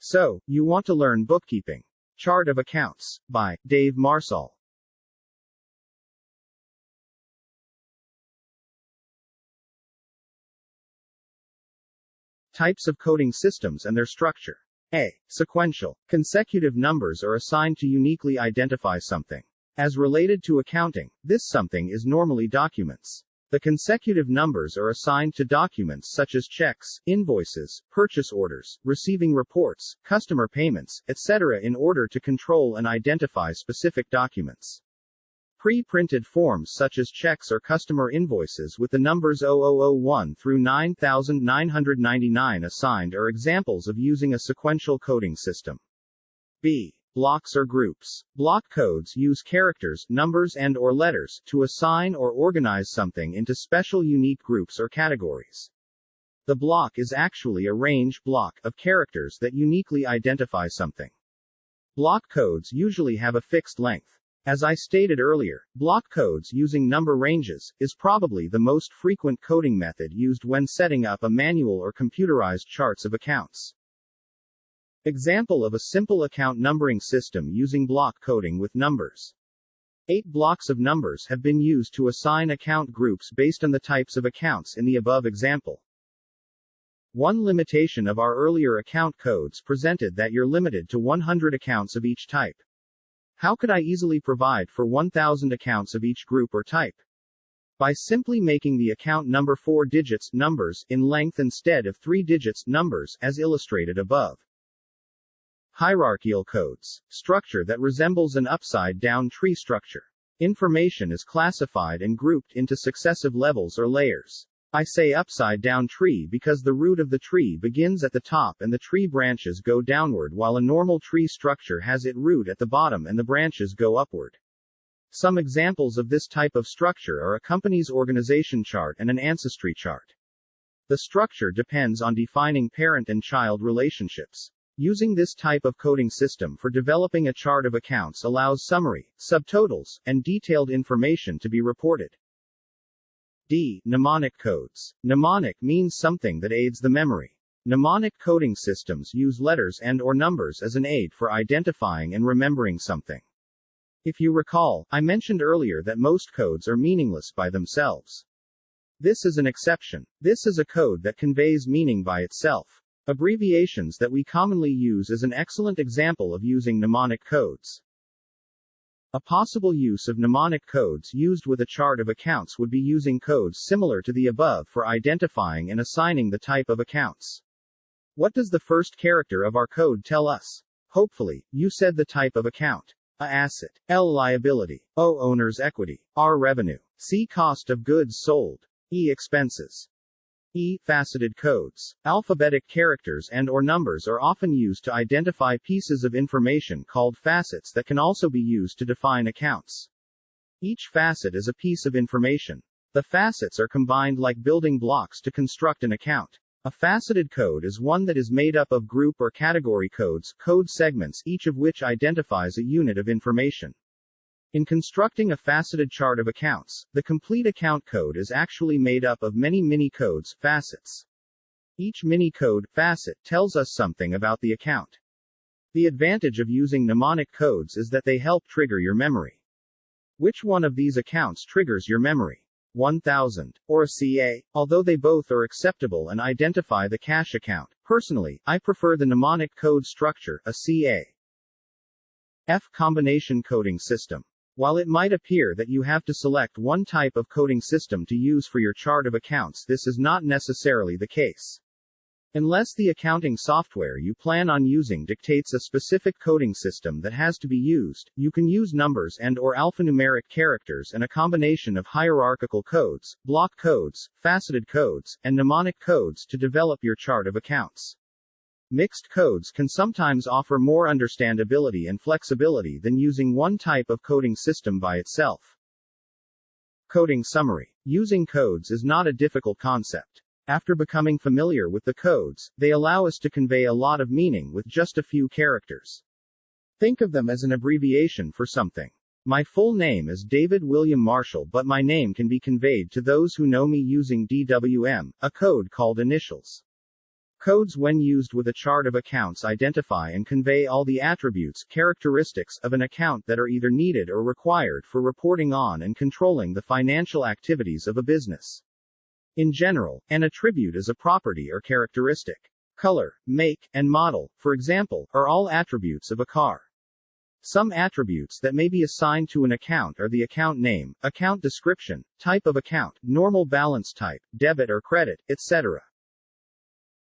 So, you want to learn bookkeeping. Chart of Accounts, by Dave Marsall. Types of coding systems and their structure. A. Sequential. Consecutive numbers are assigned to uniquely identify something. As related to accounting, this something is normally documents. The consecutive numbers are assigned to documents such as checks, invoices, purchase orders, receiving reports, customer payments, etc. in order to control and identify specific documents. Pre-printed forms such as checks or customer invoices with the numbers 0001 through 9999 assigned are examples of using a sequential coding system. B. Blocks or groups. Block codes use characters, numbers and/or letters to assign or organize something into special unique groups or categories. The block is actually a range block of characters that uniquely identify something. Block codes usually have a fixed length. As I stated earlier, block codes using number ranges is probably the most frequent coding method used when setting up a manual or computerized charts of accounts. Example of a simple account numbering system using block coding with numbers. 8 blocks of numbers have been used to assign account groups based on the types of accounts in the above example. One limitation of our earlier account codes presented that you're limited to 100 accounts of each type. How could I easily provide for 1,000 accounts of each group or type? By simply making the account number 4 digits numbers in length instead of 3 digits numbers, as illustrated above. Hierarchical codes. Structure that resembles an upside-down tree structure. Information is classified and grouped into successive levels or layers. I say upside-down tree because the root of the tree begins at the top and the tree branches go downward, while a normal tree structure has its root at the bottom and the branches go upward. Some examples of this type of structure are a company's organization chart and an ancestry chart. The structure depends on defining parent and child relationships. Using this type of coding system for developing a chart of accounts allows summary, subtotals, and detailed information to be reported. D. Mnemonic codes. Mnemonic means something that aids the memory. Mnemonic coding systems use letters and/or numbers as an aid for identifying and remembering something. If you recall, I mentioned earlier that most codes are meaningless by themselves. This is an exception. This is a code that conveys meaning by itself. Abbreviations that we commonly use is an excellent example of using mnemonic codes. A possible use of mnemonic codes used with a chart of accounts would be using codes similar to the above for identifying and assigning the type of accounts. What does the first character of our code tell us? Hopefully, you said the type of account. A. Asset. L. Liability. O. Owner's equity. R. Revenue. C. Cost of goods sold. E. Expenses. E. Faceted codes. Alphabetic characters and/or numbers are often used to identify pieces of information called facets that can also be used to define accounts. Each facet is a piece of information. The facets are combined like building blocks to construct an account. A faceted code is one that is made up of group or category codes, code segments, each of which identifies a unit of information. In constructing a faceted chart of accounts, the complete account code is actually made up of many mini-codes, facets. Each mini-code, facet, tells us something about the account. The advantage of using mnemonic codes is that they help trigger your memory. Which one of these accounts triggers your memory? 1000, or a CA? Although they both are acceptable and identify the cash account, personally, I prefer the mnemonic code structure, a CA. F. Combination coding system. While it might appear that you have to select one type of coding system to use for your chart of accounts, this is not necessarily the case. Unless the accounting software you plan on using dictates a specific coding system that has to be used, you can use numbers and/or alphanumeric characters and a combination of hierarchical codes, block codes, faceted codes, and mnemonic codes to develop your chart of accounts. Mixed codes can sometimes offer more understandability and flexibility than using one type of coding system by itself. Coding summary. Using codes is not a difficult concept. After becoming familiar with the codes, they allow us to convey a lot of meaning with just a few characters. Think of them as an abbreviation for something. My full name is David William Marshall, but my name can be conveyed to those who know me using DWM, a code called initials. Codes, when used with a chart of accounts, identify and convey all the attributes, characteristics, of an account that are either needed or required for reporting on and controlling the financial activities of a business. In general, an attribute is a property or characteristic. Color, make, and model, for example, are all attributes of a car. Some attributes that may be assigned to an account are the account name, account description, type of account, normal balance type, debit or credit, etc.